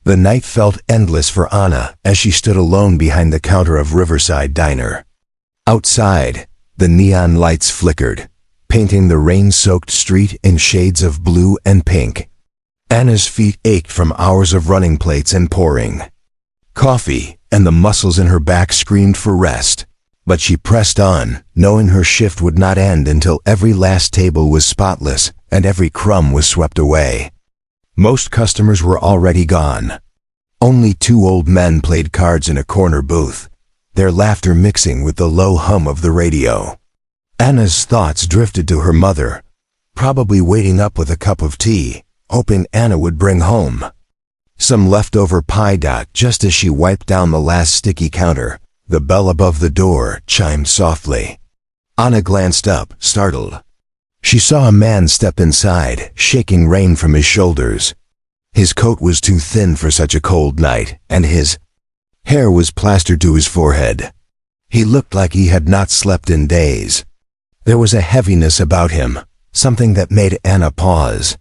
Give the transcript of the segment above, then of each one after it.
The night felt endless for Anna as she stood alone behind the counter of Riverside Diner. Outside, the neon lights flickered, painting the rain-soaked street in shades of blue and pink. Anna's feet ached from hours of running plates and pouring coffee, and the muscles in her back screamed for rest. But she pressed on, knowing her shift would not end until every last table was spotless and every crumb was swept away. Most customers were already gone. Only two old men played cards in a corner booth, their laughter mixing with the low hum of the radio. Anna's thoughts drifted to her mother, probably waiting up with a cup of tea, hoping Anna would bring home some leftover pie. Just as she wiped down the last sticky counter, the bell above the door chimed softly. Anna glanced up, startled. She saw a man step inside, shaking rain from his shoulders. His coat was too thin for such a cold night, and his hair was plastered to his forehead. He looked like he had not slept in days. There was a heaviness about him, something that made Anna pause.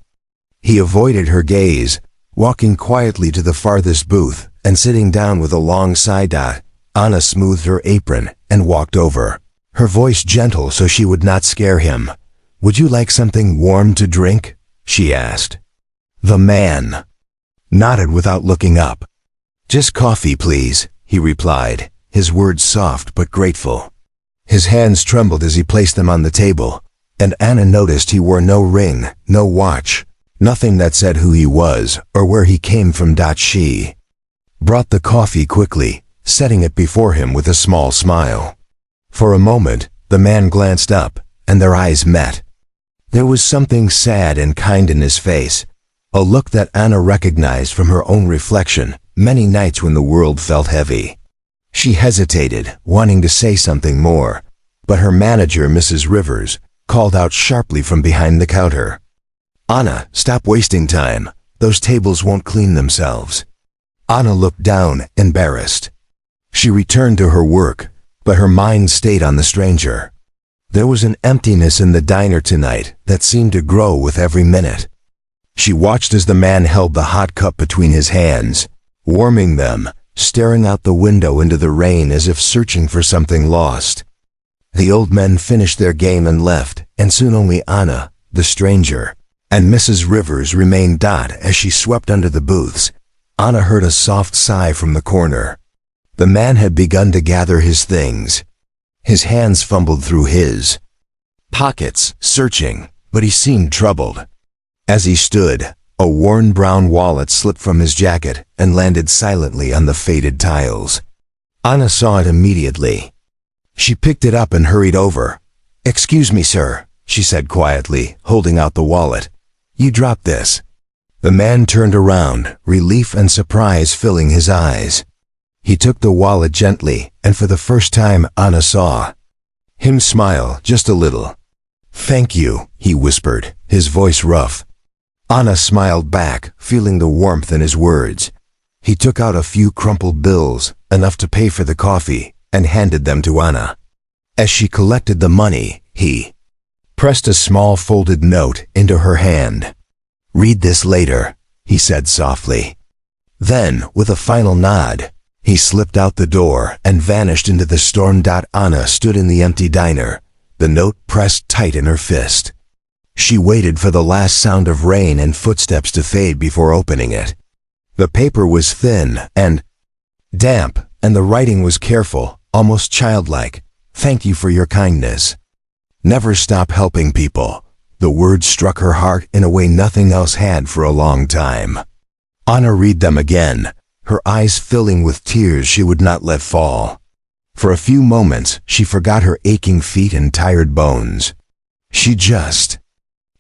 He avoided her gaze, walking quietly to the farthest booth and sitting down with a long sigh. Anna smoothed her apron and walked over, her voice gentle so she would not scare him. "Would you like something warm to drink?" she asked. The man nodded without looking up. "Just coffee, please," he replied, his words soft but grateful. His hands trembled as he placed them on the table, and Anna noticed he wore no ring, no watch, nothing that said who he was or where he came from. She brought the coffee quickly, setting it before him with a small smile. For a moment, the man glanced up, and their eyes met. There was something sad and kind in his face, a look that Anna recognized from her own reflection many nights when the world felt heavy. She hesitated, wanting to say something more, but her manager, Mrs. Rivers, called out sharply from behind the counter. "Anna, stop wasting time. Those tables won't clean themselves." Anna looked down, embarrassed. She returned to her work, but her mind stayed on the stranger. There was an emptiness in the diner tonight that seemed to grow with every minute. She watched as the man held the hot cup between his hands, warming them, staring out the window into the rain as if searching for something lost. The old men finished their game and left, and soon only Anna, the stranger, and Mrs. Rivers remained. As she swept under the booths, Anna heard a soft sigh from the corner. The man had begun to gather his things. His hands fumbled through his pockets, searching, but he seemed troubled. As he stood, a worn brown wallet slipped from his jacket and landed silently on the faded tiles. Anna saw it immediately. She picked it up and hurried over. "Excuse me, sir," she said quietly, holding out the wallet. "You dropped this." The man turned around, relief and surprise filling his eyes. He took the wallet gently, and for the first time Anna saw him smile, just a little. "Thank you," he whispered, his voice rough. Anna smiled back, feeling the warmth in his words. He took out a few crumpled bills, enough to pay for the coffee, and handed them to Anna. As she collected the money, he pressed a small folded note into her hand. "Read this later," he said softly. Then, with a final nod, he slipped out the door and vanished into the storm. Anna stood in the empty diner, the note pressed tight in her fist. She waited for the last sound of rain and footsteps to fade before opening it. The paper was thin and damp, and the writing was careful, almost childlike. "Thank you for your kindness. Never stop helping people." The words struck her heart in a way nothing else had for a long time. Anna read them again, her eyes filling with tears she would not let fall. For a few moments, she forgot her aching feet and tired bones. She just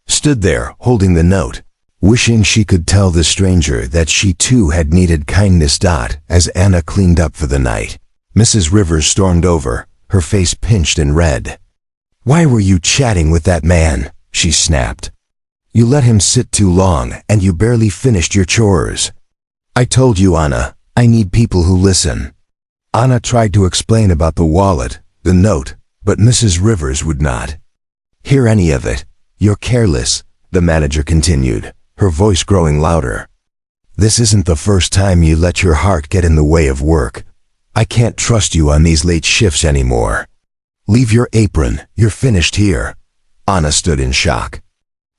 stood there, holding the note, wishing she could tell the stranger that she too had needed kindness. As Anna cleaned up for the night, Mrs. Rivers stormed over, her face pinched and red. "Why were you chatting with that man?" she snapped. "You let him sit too long, and you barely finished your chores." "I told you, Anna, I need people who listen." Anna tried to explain about the wallet, the note, but Mrs. Rivers would not hear any of it. "You're careless," the manager continued, her voice growing louder. This isn't the first time you let your heart get in the way of work. I can't trust you on these late shifts anymore. Leave your apron, you're finished here." Anna stood in shock.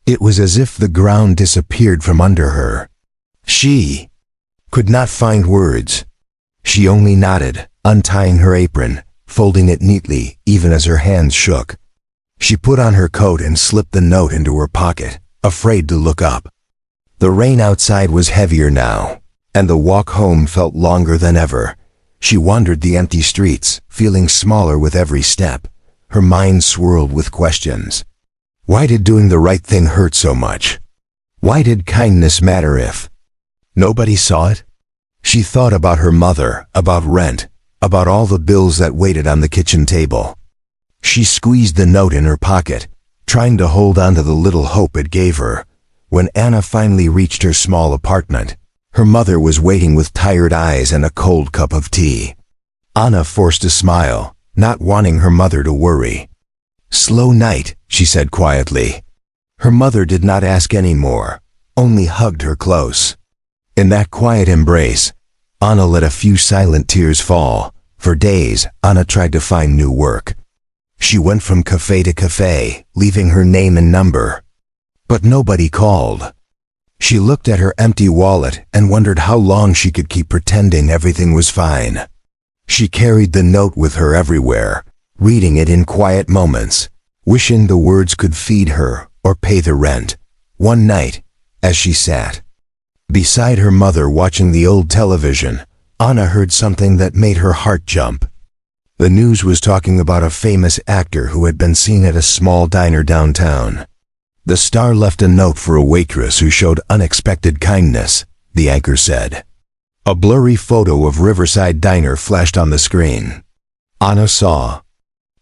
It was as if the ground disappeared from under her. She could not find words. She only nodded, untying her apron, folding it neatly even as her hands shook. She put on her coat and slipped the note into her pocket, afraid to look up. The rain outside was heavier now, and the walk home felt longer than ever. She wandered the empty streets, feeling smaller with every step. Her mind swirled with questions. Why did doing the right thing hurt so much? Why did kindness matter if nobody saw it? She thought about her mother, about rent, about all the bills that waited on the kitchen table. She squeezed the note in her pocket, trying to hold on to the little hope it gave her. When Anna finally reached her small apartment, her mother was waiting with tired eyes and a cold cup of tea. Anna forced a smile, not wanting her mother to worry. "Slow night," she said quietly. Her mother did not ask any more, only hugged her close. In that quiet embrace, Anna let a few silent tears fall. For days, Anna tried to find new work. She went from cafe to cafe, leaving her name and number. But nobody called. She looked at her empty wallet and wondered how long she could keep pretending everything was fine. She carried the note with her everywhere, reading it in quiet moments, wishing the words could feed her or pay the rent. One night, as she sat beside her mother watching the old television, Anna heard something that made her heart jump. The news was talking about a famous actor who had been seen at a small diner downtown. The star left a note for a waitress who showed unexpected kindness, the anchor said. A blurry photo of Riverside Diner flashed on the screen. Anna saw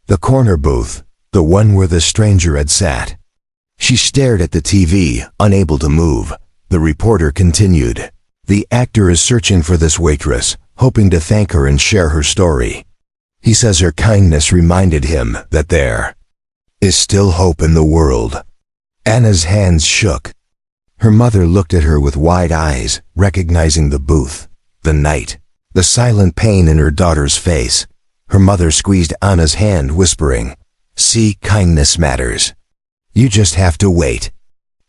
the corner booth, the one where the stranger had sat. She stared at the TV, unable to move. The reporter continued. The actor is searching for this waitress, hoping to thank her and share her story. He says her kindness reminded him that there is still hope in the world. Anna's hands shook. Her mother looked at her with wide eyes, recognizing the booth, the night, the silent pain in her daughter's face. Her mother squeezed Anna's hand, whispering, "See, kindness matters. You just have to wait."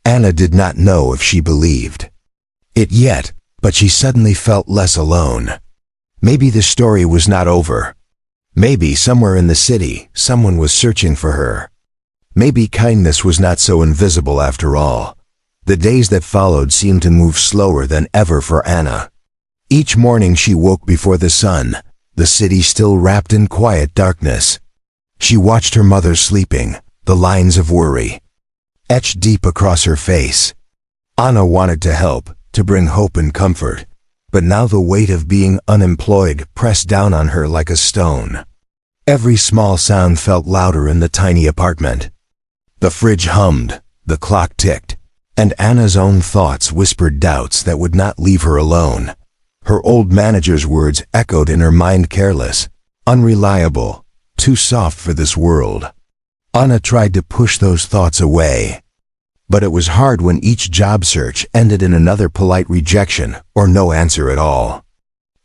Anna did not know if she believed it yet, but she suddenly felt less alone. Maybe the story was not over. Maybe somewhere in the city, someone was searching for her. Maybe kindness was not so invisible after all. The days that followed seemed to move slower than ever for Anna. Each morning she woke before the sun, the city still wrapped in quiet darkness. She watched her mother sleeping, the lines of worry etched deep across her face. Anna wanted to help, to bring hope and comfort, but now the weight of being unemployed pressed down on her like a stone. Every small sound felt louder in the tiny apartment. The fridge hummed, the clock ticked, and Anna's own thoughts whispered doubts that would not leave her alone. Her old manager's words echoed in her mind, careless, unreliable, too soft for this world. Anna tried to push those thoughts away, but it was hard when each job search ended in another polite rejection or no answer at all.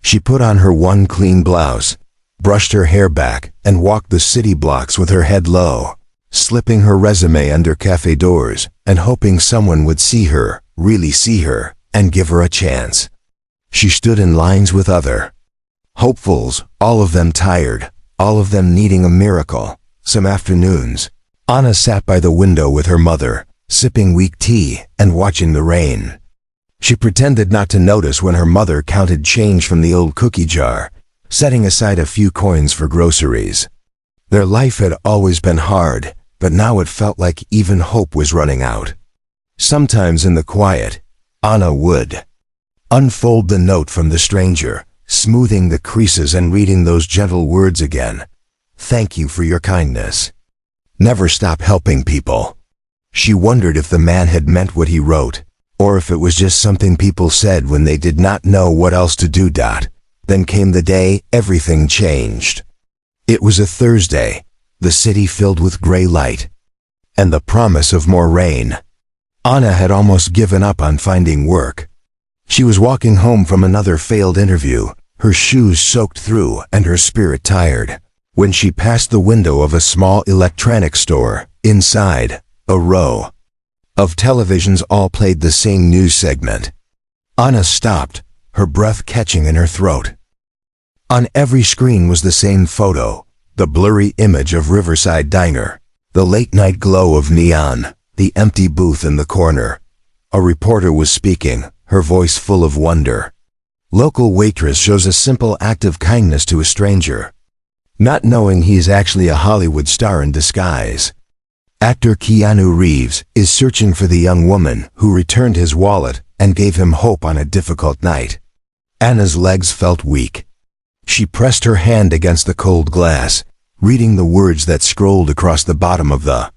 She put on her one clean blouse, brushed her hair back, and walked the city blocks with her head low, slipping her resume under cafe doors and hoping someone would see her, really see her, and give her a chance. She stood in lines with other hopefuls, all of them tired, all of them needing a miracle. Some afternoons, Anna sat by the window with her mother, sipping weak tea and watching the rain. She pretended not to notice when her mother counted change from the old cookie jar, setting aside a few coins for groceries. Their life had always been hard, but now it felt like even hope was running out. Sometimes in the quiet, Anna would unfold the note from the stranger, smoothing the creases and reading those gentle words again. "Thank you for your kindness. Never stop helping people." She wondered if the man had meant what he wrote, or if it was just something people said when they did not know what else to do. Then came the day everything changed. It was a Thursday, the city filled with gray light, and the promise of more rain. Anna had almost given up on finding work. She was walking home from another failed interview, her shoes soaked through and her spirit tired, when she passed the window of a small electronics store. Inside, a row of televisions all played the same news segment. Anna stopped, her breath catching in her throat. On every screen was the same photo, the blurry image of Riverside Diner, the late-night glow of neon, the empty booth in the corner. A reporter was speaking, her voice full of wonder. Local waitress shows a simple act of kindness to a stranger, not knowing he is actually a Hollywood star in disguise. Actor Keanu Reeves is searching for the young woman who returned his wallet and gave him hope on a difficult night. Anna's legs felt weak. She pressed her hand against the cold glass, reading the words that scrolled across the bottom of the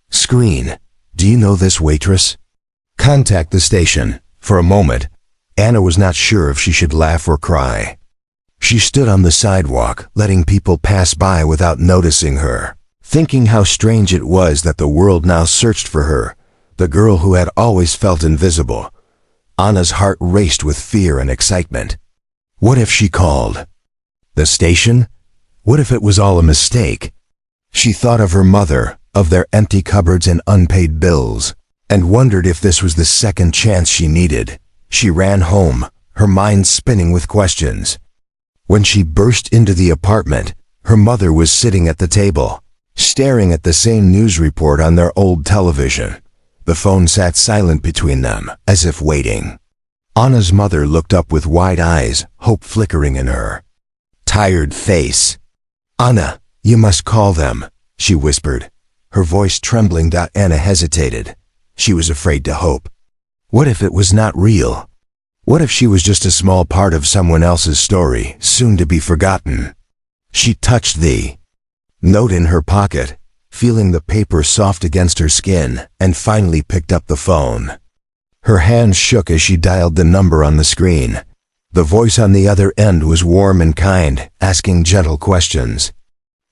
screen. Do you know this waitress? Contact the station. For a moment, Anna was not sure if she should laugh or cry. She stood on the sidewalk, letting people pass by without noticing her, thinking how strange it was that the world now searched for her, the girl who had always felt invisible. Anna's heart raced with fear and excitement. What if she called? The station? What if it was all a mistake? She thought of her mother, of their empty cupboards and unpaid bills, and wondered if this was the second chance she needed. She ran home, her mind spinning with questions. When she burst into the apartment, her mother was sitting at the table, staring at the same news report on their old television. The phone sat silent between them, as if waiting. Anna's mother looked up with wide eyes, hope flickering in her tired face. Anna, you must call them, she whispered, her voice trembling. Anna hesitated. She was afraid to hope. What if it was not real? What if she was just a small part of someone else's story, soon to be forgotten? She touched the note in her pocket, feeling the paper soft against her skin, and finally picked up the phone. Her hands shook as she dialed the number on the screen. The voice on the other end was warm and kind, asking gentle questions.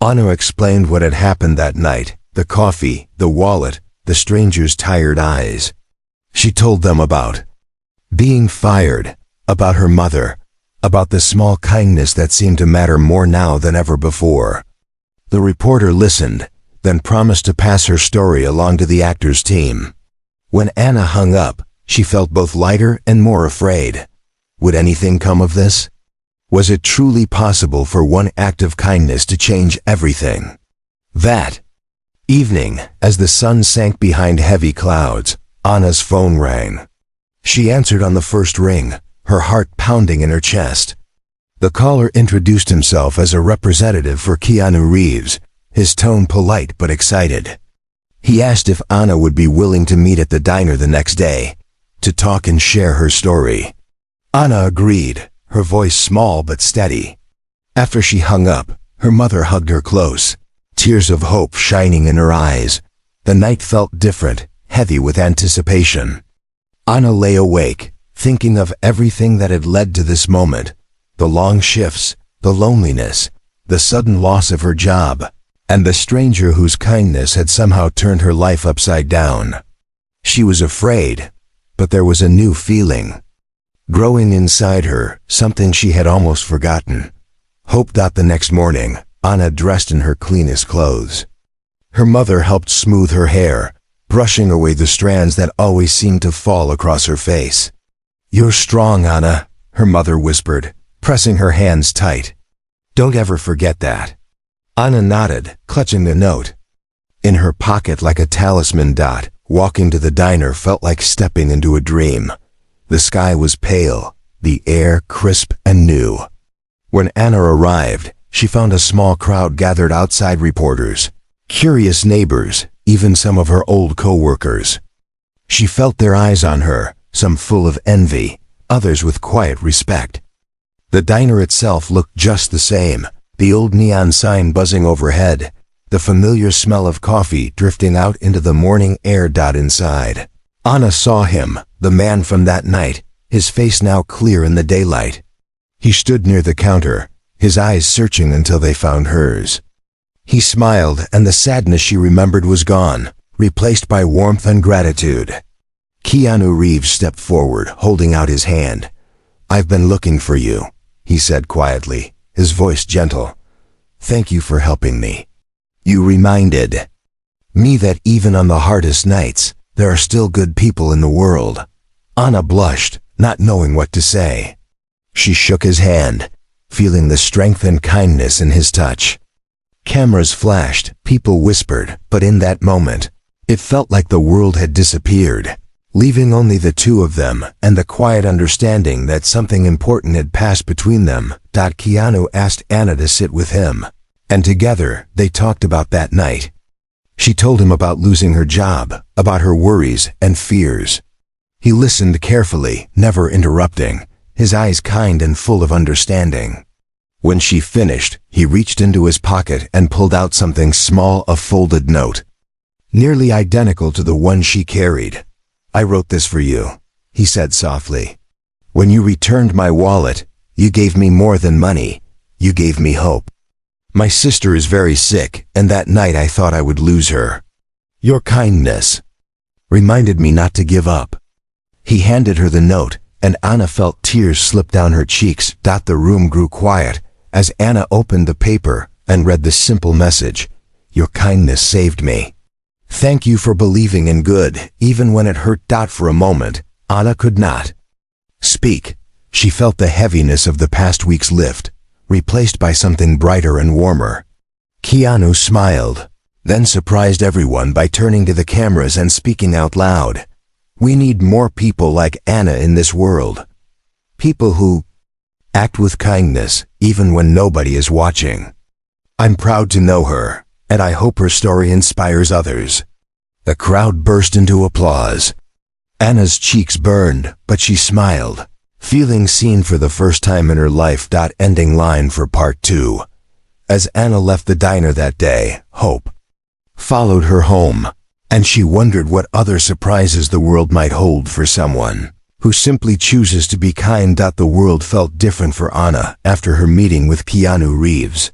Anna explained what had happened that night, the coffee, the wallet, the stranger's tired eyes. She told them about being fired, about her mother, about the small kindness that seemed to matter more now than ever before. The reporter listened, then promised to pass her story along to the actor's team. When Anna hung up, she felt both lighter and more afraid. Would anything come of this? Was it truly possible for one act of kindness to change everything? That evening, as the sun sank behind heavy clouds, Anna's phone rang. She answered on the first ring, her heart pounding in her chest. The caller introduced himself as a representative for Keanu Reeves, his tone polite but excited. He asked if Anna would be willing to meet at the diner the next day, to talk and share her story. Anna agreed, her voice small but steady. After she hung up, her mother hugged her close, tears of hope shining in her eyes. The night felt different, heavy with anticipation. Anna lay awake, thinking of everything that had led to this moment, the long shifts, the loneliness, the sudden loss of her job, and the stranger whose kindness had somehow turned her life upside down. She was afraid, but there was a new feeling growing inside her, something she had almost forgotten. Hope. The next morning, Anna dressed in her cleanest clothes. Her mother helped smooth her hair, brushing away the strands that always seemed to fall across her face. You're strong, Anna, her mother whispered, pressing her hands tight. Don't ever forget that. Anna nodded, clutching the note in her pocket like a talisman. Walking to the diner felt like stepping into a dream. The sky was pale, the air crisp and new. When Anna arrived, she found a small crowd gathered outside, reporters, curious neighbors, even some of her old co-workers. She felt their eyes on her, some full of envy, others with quiet respect. The diner itself looked just the same, the old neon sign buzzing overhead, the familiar smell of coffee drifting out into the morning air. Inside, Anna saw him, the man from that night, his face now clear in the daylight. He stood near the counter, his eyes searching until they found hers. He smiled, and the sadness she remembered was gone, replaced by warmth and gratitude. Keanu Reeves stepped forward, holding out his hand. "I've been looking for you," he said quietly, his voice gentle. "Thank you for helping me. You reminded me that even on the hardest nights, there are still good people in the world." Anna blushed, not knowing what to say. She shook his hand, feeling the strength and kindness in his touch. Cameras flashed, people whispered, but in that moment, it felt like the world had disappeared, leaving only the two of them and the quiet understanding that something important had passed between them. Keanu asked Anna to sit with him, and together they talked about that night. She told him about losing her job, about her worries and fears. He listened carefully, never interrupting, his eyes kind and full of understanding. When she finished, he reached into his pocket and pulled out something small, a folded note, nearly identical to the one she carried. "I wrote this for you," he said softly. "When you returned my wallet, you gave me more than money. You gave me hope. My sister is very sick, and that night I thought I would lose her. Your kindness reminded me not to give up." He handed her the note, and Anna felt tears slip down her cheeks. The room grew quiet as Anna opened the paper and read the simple message, "Your kindness saved me. Thank you for believing in good, even when it hurt." For a moment, Anna could not speak. She felt the heaviness of the past weeks lift, replaced by something brighter and warmer. Keanu smiled, then surprised everyone by turning to the cameras and speaking out loud. "We need more people like Anna in this world. People who act with kindness, even when nobody is watching. I'm proud to know her, and I hope her story inspires others." The crowd burst into applause. Anna's cheeks burned, but she smiled, feeling seen for the first time in her life. Ending line for part 2. As Anna left the diner that day, hope followed her home, and she wondered what other surprises the world might hold for someone who simply chooses to be kind. The world felt different for Anna after her meeting with Keanu Reeves.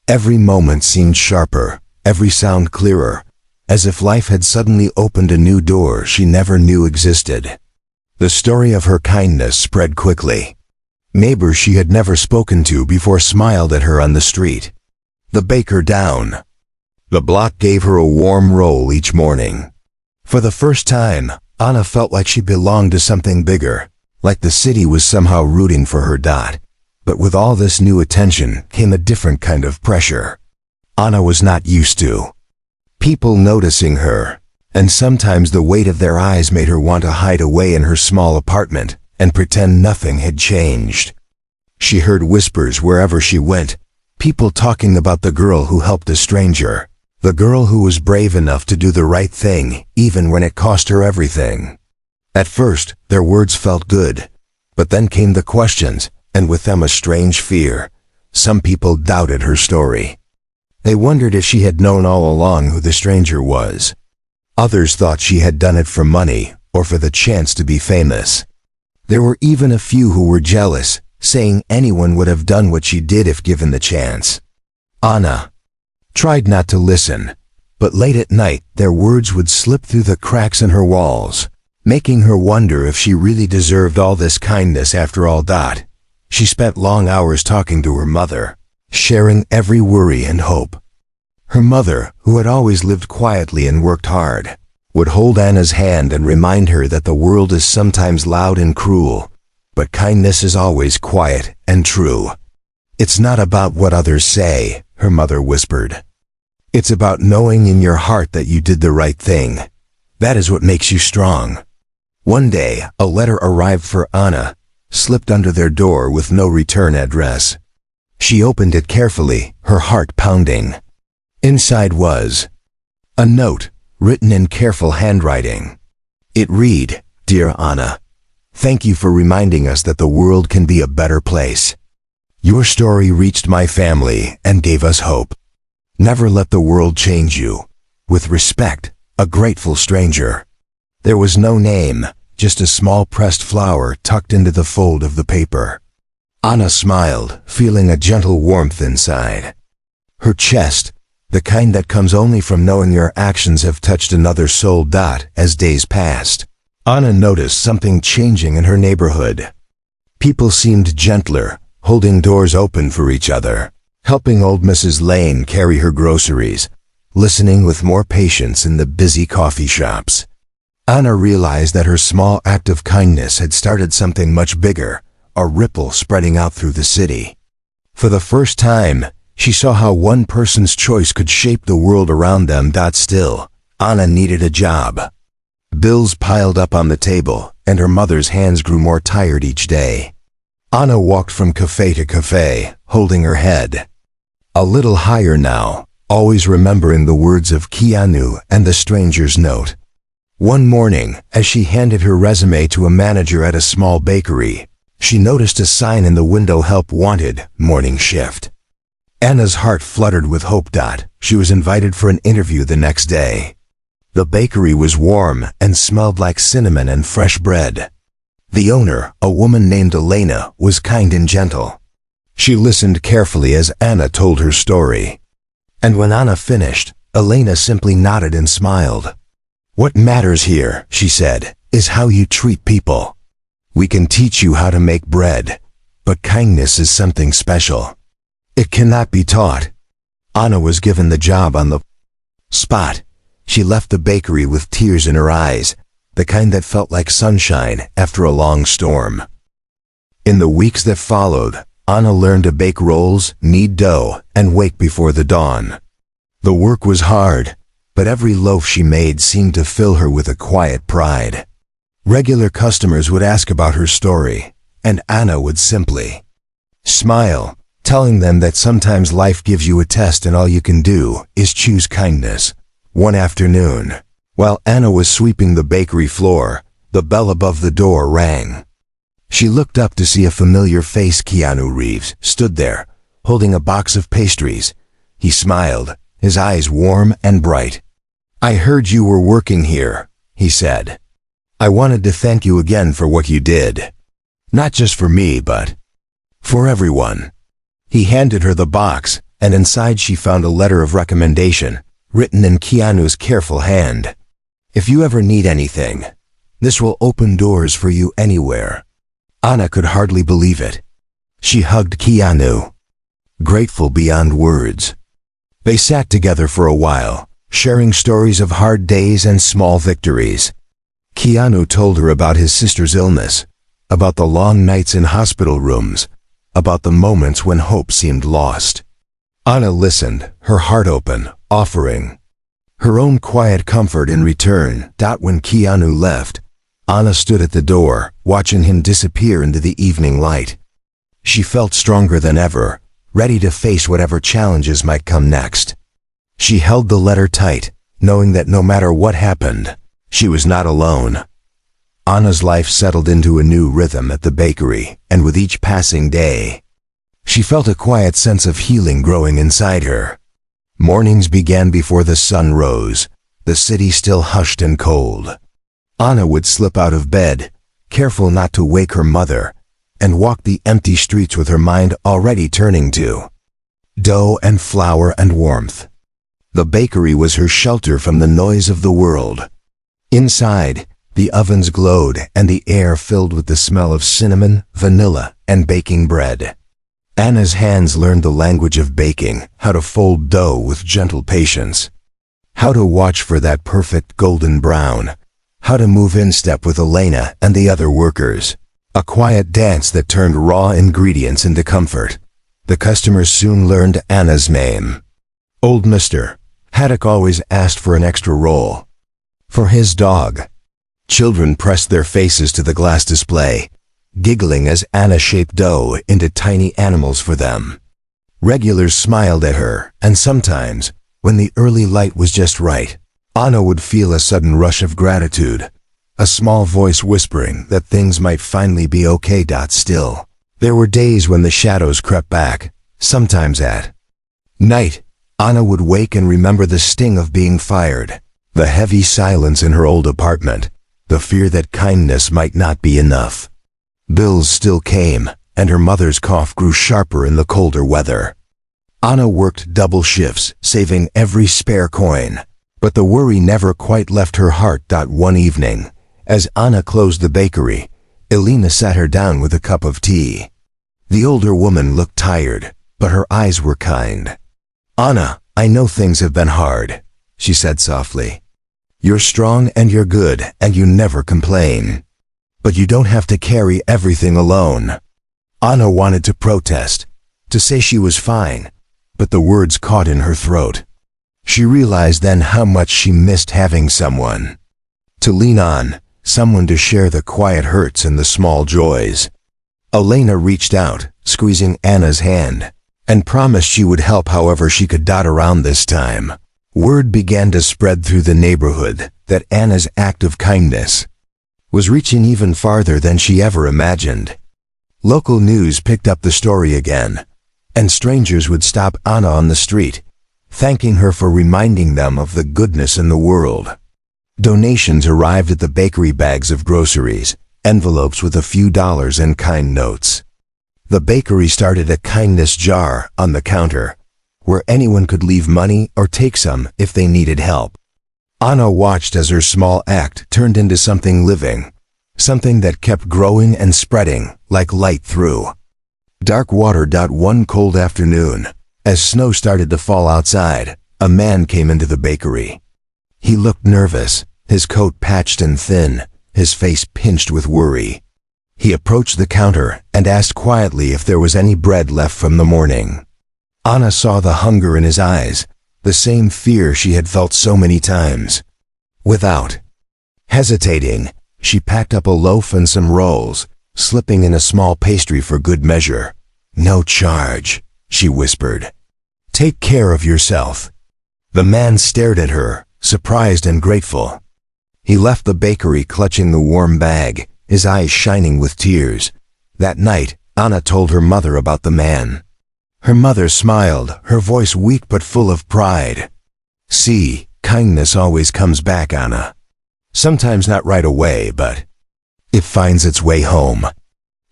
Every moment seemed sharper, every sound clearer, as if life had suddenly opened a new door she never knew existed. The story of her kindness spread quickly. Neighbors she had never spoken to before smiled at her on the street. The baker down the block gave her a warm roll each morning. For the first time, Anna felt like she belonged to something bigger, like the city was somehow rooting for her. But with all this new attention came a different kind of pressure Anna was not used to. People noticing her, and sometimes the weight of their eyes made her want to hide away in her small apartment and pretend nothing had changed. She heard whispers wherever she went, people talking about the girl who helped a stranger, the girl who was brave enough to do the right thing even when it cost her everything. At first, their words felt good, but then came the questions, and with them a strange fear. Some people doubted her story. They wondered if she had known all along who the stranger was. Others thought she had done it for money or for the chance to be famous. There were even a few who were jealous, saying anyone would have done what she did if given the chance. Anna tried not to listen, but late at night their words would slip through the cracks in her walls, making her wonder if she really deserved all this kindness after all. She spent long hours talking to her mother, sharing every worry and hope. Her mother, who had always lived quietly and worked hard, would hold Anna's hand and remind her that the world is sometimes loud and cruel, but kindness is always quiet and true. "It's not about what others say," her mother whispered. "It's about knowing in your heart that you did the right thing. That is what makes you strong." One day, a letter arrived for Anna, slipped under their door with no return address. She opened it carefully, her heart pounding. Inside was a note, written in careful handwriting. It read, "Dear Anna, thank you for reminding us that the world can be a better place. Your story reached my family and gave us hope. Never let the world change you. With respect, a grateful stranger." There was no name, just a small pressed flower tucked into the fold of the paper. Anna smiled, feeling a gentle warmth inside. Her chest, the kind that comes only from knowing your actions have touched another soul. As days passed, Anna noticed something changing in her neighborhood. People seemed gentler, holding doors open for each other, helping old Mrs. Lane carry her groceries, listening with more patience in the busy coffee shops. Anna realized that her small act of kindness had started something much bigger, a ripple spreading out through the city. For the first time, she saw how one person's choice could shape the world around them. Still, Anna needed a job. Bills piled up on the table, and her mother's hands grew more tired each day. Anna walked from cafe to cafe, holding her head a little higher now, always remembering the words of Keanu and the stranger's note. One morning, as she handed her resume to a manager at a small bakery, she noticed a sign in the window: "Help wanted, morning shift." Anna's heart fluttered with hope. She was invited for an interview the next day. The bakery was warm and smelled like cinnamon and fresh bread. The owner, a woman named Elena, was kind and gentle. She listened carefully as Anna told her story. And when Anna finished, Elena simply nodded and smiled. "What matters here," she said, "is how you treat people. We can teach you how to make bread, but kindness is something special. It cannot be taught." Anna was given the job on the spot. She left the bakery with tears in her eyes, the kind that felt like sunshine after a long storm. In the weeks that followed, Anna learned to bake rolls, knead dough, and wake before the dawn. The work was hard, but every loaf she made seemed to fill her with a quiet pride. Regular customers would ask about her story, and Anna would simply smile, telling them that sometimes life gives you a test and all you can do is choose kindness. One afternoon, while Anna was sweeping the bakery floor, the bell above the door rang. She looked up to see a familiar face. Keanu Reeves stood there, holding a box of pastries. He smiled, his eyes warm and bright. "I heard you were working here," he said. "I wanted to thank you again for what you did. Not just for me, but for everyone." He handed her the box, and inside she found a letter of recommendation, written in Keanu's careful hand. "If you ever need anything, this will open doors for you anywhere." Anna could hardly believe it. She hugged Keanu, grateful beyond words. They sat together for a while, sharing stories of hard days and small victories. Keanu told her about his sister's illness, about the long nights in hospital rooms, about the moments when hope seemed lost. Anna listened, her heart open, offering her own quiet comfort in return. When Keanu left, Anna stood at the door, watching him disappear into the evening light. She felt stronger than ever, ready to face whatever challenges might come next. She held the letter tight, knowing that no matter what happened, she was not alone. Anna's life settled into a new rhythm at the bakery, and with each passing day, she felt a quiet sense of healing growing inside her. Mornings began before the sun rose, the city still hushed and cold. Anna would slip out of bed, careful not to wake her mother, and walk the empty streets with her mind already turning to dough and flour and warmth. The bakery was her shelter from the noise of the world. Inside, the ovens glowed and the air filled with the smell of cinnamon, vanilla, and baking bread. Anna's hands learned the language of baking, how to fold dough with gentle patience, how to watch for that perfect golden brown, how to move in step with Elena and the other workers. A quiet dance that turned raw ingredients into comfort. The customers soon learned Anna's name. Old Mr. Haddock always asked for an extra roll for his dog. Children pressed their faces to the glass display, giggling as Anna shaped dough into tiny animals for them. Regulars smiled at her, and sometimes, when the early light was just right, Anna would feel a sudden rush of gratitude, a small voice whispering that things might finally be okay. Still, there were days when the shadows crept back, sometimes at night. Anna would wake and remember the sting of being fired, the heavy silence in her old apartment, the fear that kindness might not be enough. Bills still came, and her mother's cough grew sharper in the colder weather. Anna worked double shifts, saving every spare coin, but the worry never quite left her heart. One evening, As Anna closed the bakery, Elena sat her down with a cup of tea. The older woman looked tired, but her eyes were kind. "Anna, I know things have been hard," she said softly. "You're strong and you're good and you never complain. But you don't have to carry everything alone." Anna wanted to protest, to say she was fine, but the words caught in her throat. She realized then how much she missed having someone to lean on, someone to share the quiet hurts and the small joys. Elena reached out, squeezing Anna's hand, and promised she would help however she could dot around this time. Word began to spread through the neighborhood that Anna's act of kindness was reaching even farther than she ever imagined. Local news picked up the story again, and strangers would stop Anna on the street, thanking her for reminding them of the goodness in the world. Donations arrived at the bakery, bags of groceries, envelopes with a few dollars and kind notes. The bakery started a kindness jar on the counter, where anyone could leave money or take some if they needed help. Anna watched as her small act turned into something living, something that kept growing and spreading like light through dark water. One cold afternoon, as snow started to fall outside, a man came into the bakery. He looked nervous, his coat patched and thin, his face pinched with worry. He approached the counter and asked quietly if there was any bread left from the morning. Anna saw the hunger in his eyes, the same fear she had felt so many times. Without hesitating, she packed up a loaf and some rolls, slipping in a small pastry for good measure. "No charge," she whispered. "Take care of yourself." The man stared at her, surprised and grateful. He left the bakery clutching the warm bag, his eyes shining with tears. That night, Anna told her mother about the man. Her mother smiled, her voice weak but full of pride. "See, kindness always comes back, Anna. Sometimes not right away, but it finds its way home."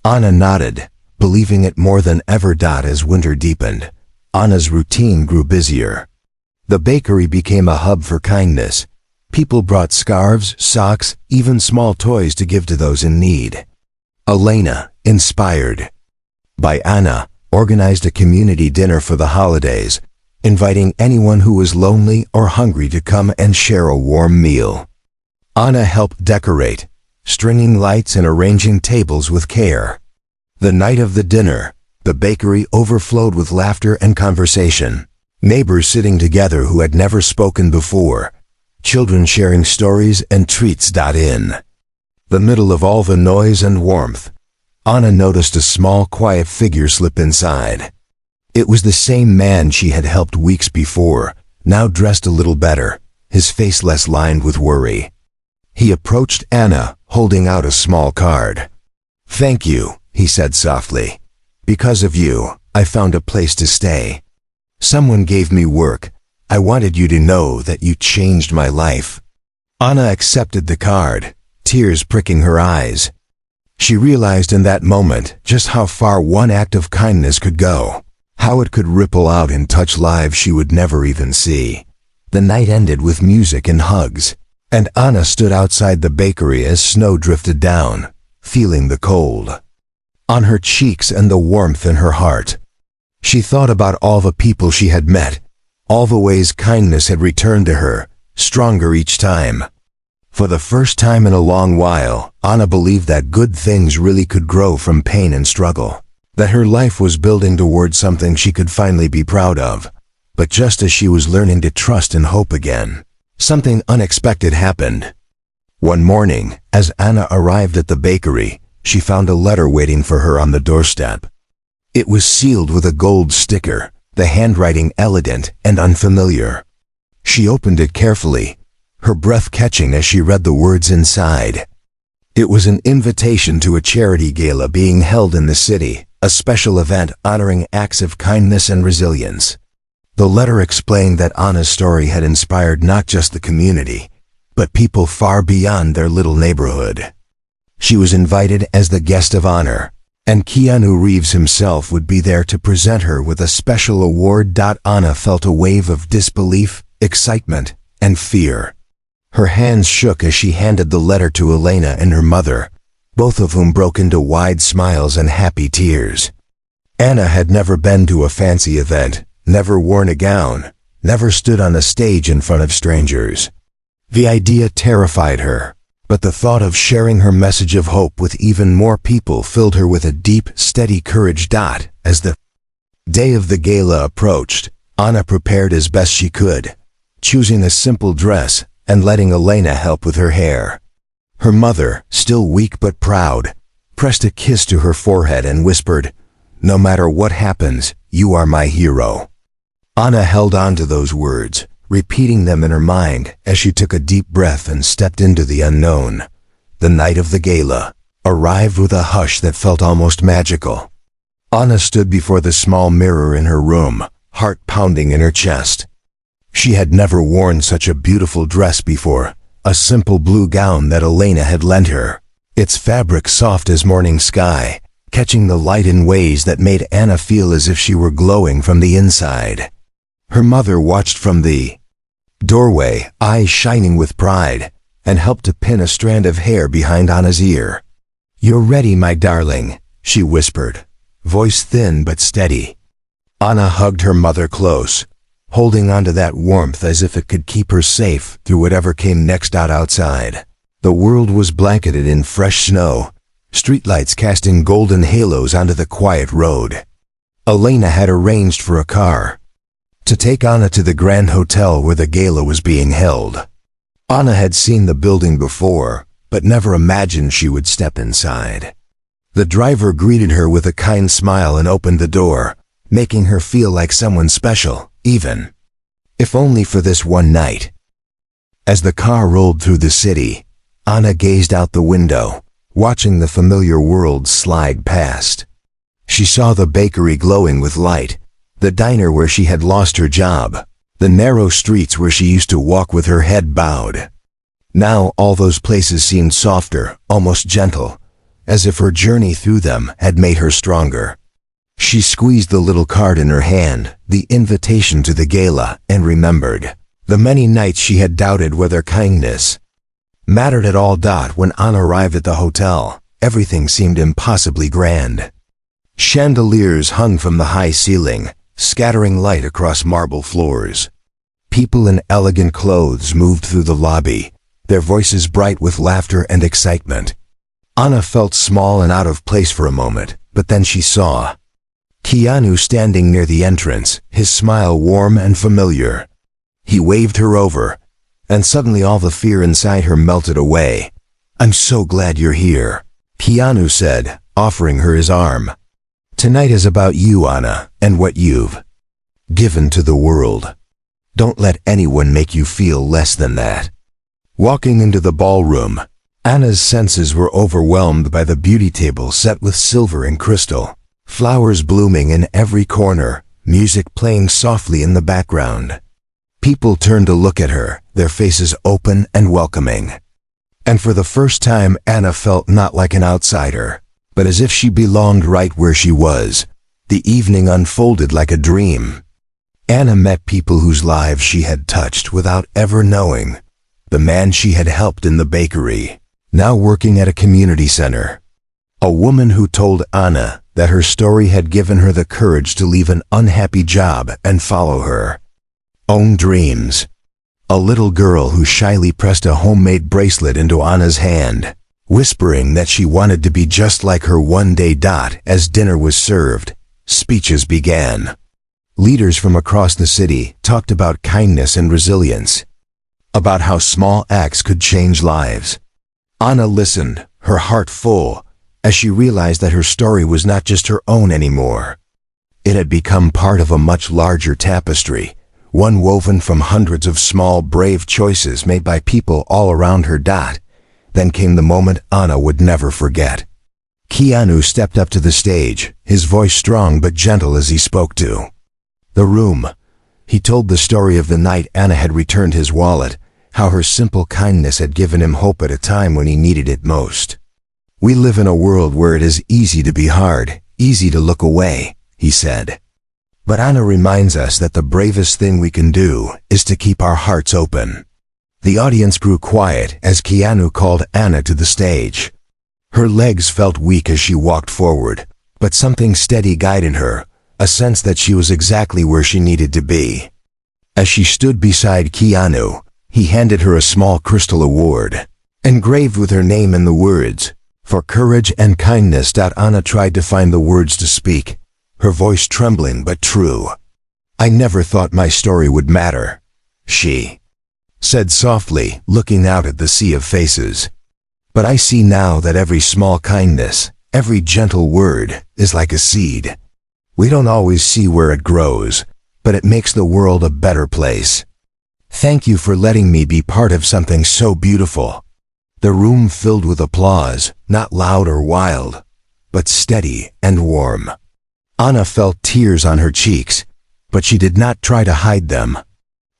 Anna nodded, believing it more than ever. As winter deepened, Anna's routine grew busier. The bakery became a hub for kindness. People brought scarves, socks, even small toys to give to those in need. Elena, inspired by Anna, organized a community dinner for the holidays, inviting anyone who was lonely or hungry to come and share a warm meal. Anna helped decorate, stringing lights and arranging tables with care. The night of the dinner, the bakery overflowed with laughter and conversation. Neighbors sitting together who had never spoken before, children sharing stories and treats. In the middle of all the noise and warmth, Anna noticed a small, quiet figure slip inside. It was the same man she had helped weeks before, now dressed a little better, his face less lined with worry. He approached Anna, holding out a small card. "Thank you," he said softly. "Because of you, I found a place to stay. Someone gave me work. I wanted you to know that you changed my life." Anna accepted the card, tears pricking her eyes. She realized in that moment just how far one act of kindness could go, how it could ripple out and touch lives she would never even see. The night ended with music and hugs, and Anna stood outside the bakery as snow drifted down, feeling the cold on her cheeks and the warmth in her heart. She thought about all the people she had met, all the ways kindness had returned to her, stronger each time. For the first time in a long while, Anna believed that good things really could grow from pain and struggle, that her life was building towards something she could finally be proud of. But just as she was learning to trust and hope again, something unexpected happened. One morning, as Anna arrived at the bakery, she found a letter waiting for her on the doorstep. It was sealed with a gold sticker, the handwriting elegant and unfamiliar. She opened it carefully, her breath catching as she read the words inside. It was an invitation to a charity gala being held in the city, a special event honoring acts of kindness and resilience. The letter explained that Anna's story had inspired not just the community, but people far beyond their little neighborhood. She was invited as the guest of honor, and Keanu Reeves himself would be there to present her with a special award. Anna felt a wave of disbelief, excitement, and fear. Her hands shook as she handed the letter to Elena and her mother, both of whom broke into wide smiles and happy tears. Anna had never been to a fancy event, never worn a gown, never stood on a stage in front of strangers. The idea terrified her, but the thought of sharing her message of hope with even more people filled her with a deep, steady courage. As the day of the gala approached, Anna prepared as best she could, choosing a simple dress and letting Elena help with her hair. Her mother, still weak but proud, pressed a kiss to her forehead and whispered, "No matter what happens, you are my hero." Anna held on to those words, repeating them in her mind as she took a deep breath and stepped into the unknown. The night of the gala arrived with a hush that felt almost magical. Anna stood before the small mirror in her room, heart pounding in her chest. She had never worn such a beautiful dress before, a simple blue gown that Elena had lent her, its fabric soft as morning sky, catching the light in ways that made Anna feel as if she were glowing from the inside. Her mother watched from the doorway, eyes shining with pride, and helped to pin a strand of hair behind Anna's ear. "You're ready, my darling," she whispered, voice thin but steady. Anna hugged her mother close, holding onto that warmth as if it could keep her safe through whatever came next. Outside, the world was blanketed in fresh snow, streetlights casting golden halos onto the quiet road. Elena had arranged for a car to take Anna to the Grand Hotel where the gala was being held. Anna had seen the building before, but never imagined she would step inside. The driver greeted her with a kind smile and opened the door, making her feel like someone special, even if only for this one night. As the car rolled through the city, Anna gazed out the window, watching the familiar world slide past. She saw the bakery glowing with light, the diner where she had lost her job, the narrow streets where she used to walk with her head bowed. Now all those places seemed softer, almost gentle, as if her journey through them had made her stronger. She squeezed the little card in her hand, the invitation to the gala, and remembered the many nights she had doubted whether kindness mattered at all. When Anna arrived at the hotel, everything seemed impossibly grand. Chandeliers hung from the high ceiling, scattering light across marble floors. People in elegant clothes moved through the lobby, their voices bright with laughter and excitement. Anna felt small and out of place for a moment, but then she saw Keanu standing near the entrance, his smile warm and familiar. He waved her over, and suddenly all the fear inside her melted away. "I'm so glad you're here," Keanu said, offering her his arm. "Tonight is about you, Anna, and what you've given to the world. Don't let anyone make you feel less than that." Walking into the ballroom, Anna's senses were overwhelmed by the beauty table set with silver and crystal, flowers blooming in every corner, music playing softly in the background. People turned to look at her, their faces open and welcoming. And for the first time, Anna felt not like an outsider, but as if she belonged right where she was. The evening unfolded like a dream. Anna met people whose lives she had touched without ever knowing. The man she had helped in the bakery, now working at a community center. A woman who told Anna that her story had given her the courage to leave an unhappy job and follow her own dreams. A little girl who shyly pressed a homemade bracelet into Anna's hand, whispering that she wanted to be just like her one day. As dinner was served, speeches began. Leaders from across the city talked about kindness and resilience, about how small acts could change lives. Anna listened, her heart full, as she realized that her story was not just her own anymore. It had become part of a much larger tapestry, one woven from hundreds of small, brave choices made by people all around her. Then came the moment Anna would never forget. Keanu stepped up to the stage, his voice strong but gentle as he spoke to the room. He told the story of the night Anna had returned his wallet, how her simple kindness had given him hope at a time when he needed it most. "We live in a world where it is easy to be hard, easy to look away," he said. "But Anna reminds us that the bravest thing we can do is to keep our hearts open." The audience grew quiet as Keanu called Anna to the stage. Her legs felt weak as she walked forward, but something steady guided her, a sense that she was exactly where she needed to be. As she stood beside Keanu, he handed her a small crystal award, engraved with her name and the words, "For courage and kindness." Anna tried to find the words to speak, her voice trembling but true. "I never thought my story would matter," she said softly, looking out at the sea of faces. "But I see now that every small kindness, every gentle word, is like a seed. We don't always see where it grows, but it makes the world a better place. Thank you for letting me be part of something so beautiful." The room filled with applause, not loud or wild, but steady and warm. Anna felt tears on her cheeks, but she did not try to hide them.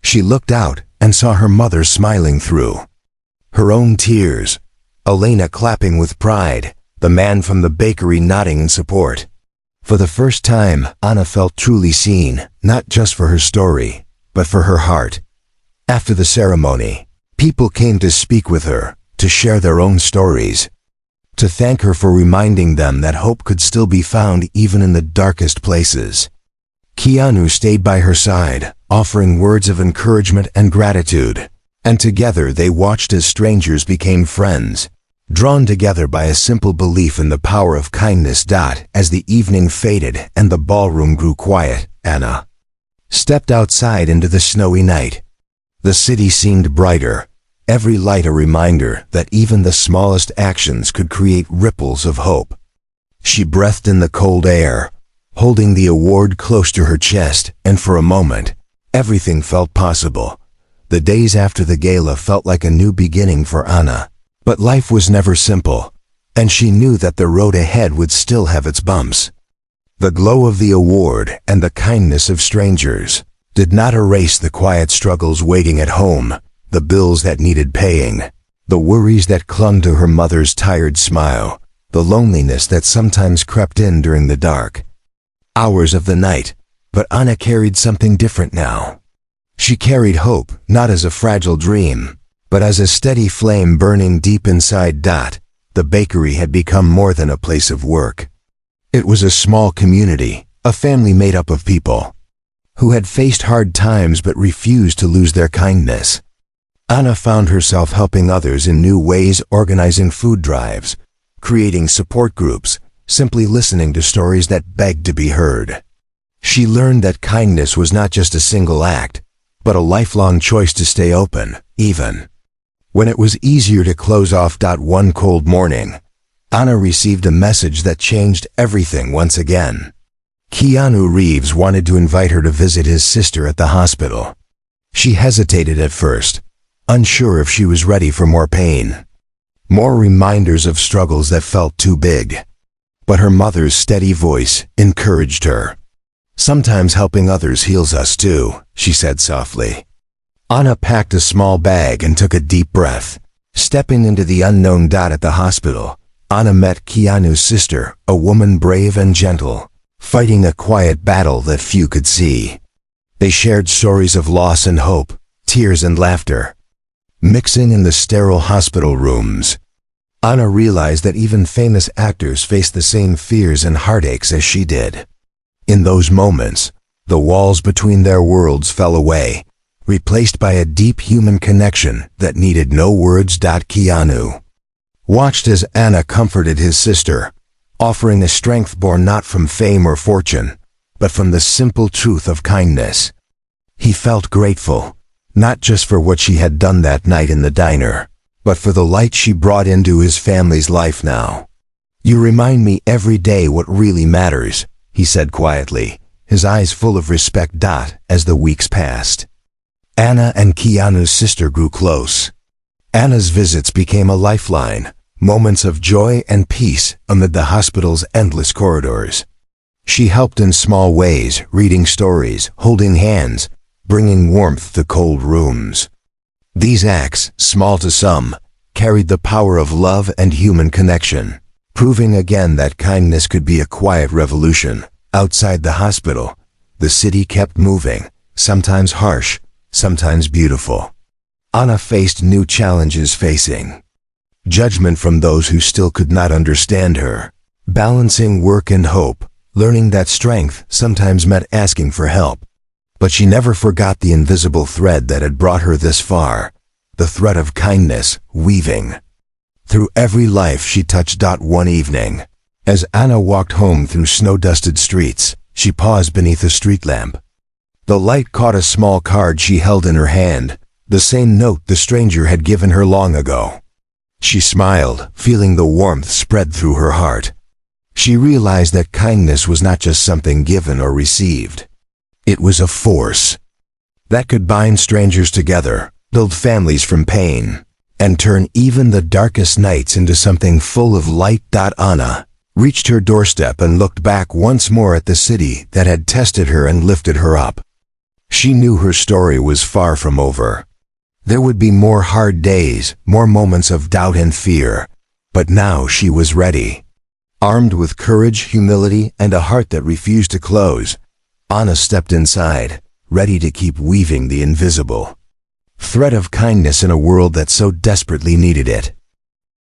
She looked out and saw her mother smiling through her own tears, Elena clapping with pride, the man from the bakery nodding in support. For the first time, Anna felt truly seen, not just for her story, but for her heart. After the ceremony, people came to speak with her, to share their own stories, to thank her for reminding them that hope could still be found even in the darkest places. Keanu stayed by her side, offering words of encouragement and gratitude, and together they watched as strangers became friends, drawn together by a simple belief in the power of kindness. As the evening faded and the ballroom grew quiet, Anna stepped outside into the snowy night. The city seemed brighter, every light a reminder that even the smallest actions could create ripples of hope. She breathed in the cold air, holding the award close to her chest, and for a moment, everything felt possible. The days after the gala felt like a new beginning for Anna. But life was never simple, and she knew that the road ahead would still have its bumps. The glow of the award and the kindness of strangers did not erase the quiet struggles waiting at home, the bills that needed paying, the worries that clung to her mother's tired smile, the loneliness that sometimes crept in during the dark hours of the night. But Anna carried something different now. She carried hope, not as a fragile dream, but as a steady flame burning deep inside. The bakery had become more than a place of work. It was a small community, a family made up of people who had faced hard times but refused to lose their kindness. Anna found herself helping others in new ways, organizing food drives, creating support groups, simply listening to stories that begged to be heard. She learned that kindness was not just a single act, but a lifelong choice to stay open, even when it was easier to close off. One cold morning, Anna received a message that changed everything once again. Keanu Reeves wanted to invite her to visit his sister at the hospital. She hesitated at first, unsure if she was ready for more pain, more reminders of struggles that felt too big. But her mother's steady voice encouraged her. "Sometimes helping others heals us too," she said softly. Anna packed a small bag and took a deep breath. Stepping into the unknown. At the hospital, Anna met Keanu's sister, a woman brave and gentle, fighting a quiet battle that few could see. They shared stories of loss and hope, tears and laughter, mixing in the sterile hospital rooms. Anna realized that even famous actors faced the same fears and heartaches as she did. In those moments, the walls between their worlds fell away, replaced by a deep human connection that needed no words. Keanu watched as Anna comforted his sister, offering a strength born not from fame or fortune, but from the simple truth of kindness. He felt grateful, not just for what she had done that night in the diner, but for the light she brought into his family's life now. "You remind me every day what really matters," he said quietly, his eyes full of respect. As the weeks passed, Anna and Keanu's sister grew close. Anna's visits became a lifeline, moments of joy and peace amid the hospital's endless corridors. She helped in small ways, reading stories, holding hands, bringing warmth to cold rooms. These acts, small to some, carried the power of love and human connection, proving again that kindness could be a quiet revolution. Outside the hospital, the city kept moving, sometimes harsh, sometimes beautiful. Anna faced new challenges facing judgment from those who still could not understand her, balancing work and hope, learning that strength sometimes meant asking for help. But she never forgot the invisible thread that had brought her this far, the thread of kindness weaving through every life she touched. One evening, as Anna walked home through snow-dusted streets, she paused beneath a street lamp. The light caught a small card she held in her hand, the same note the stranger had given her long ago. She smiled, feeling the warmth spread through her heart. She realized that kindness was not just something given or received. It was a force that could bind strangers together, build families from pain, and turn even the darkest nights into something full of light. Anna reached her doorstep and looked back once more at the city that had tested her and lifted her up. She knew her story was far from over. There would be more hard days, more moments of doubt and fear, but now she was ready. Armed with courage, humility, and a heart that refused to close, Anna stepped inside, ready to keep weaving the invisible thread of kindness in a world that so desperately needed it.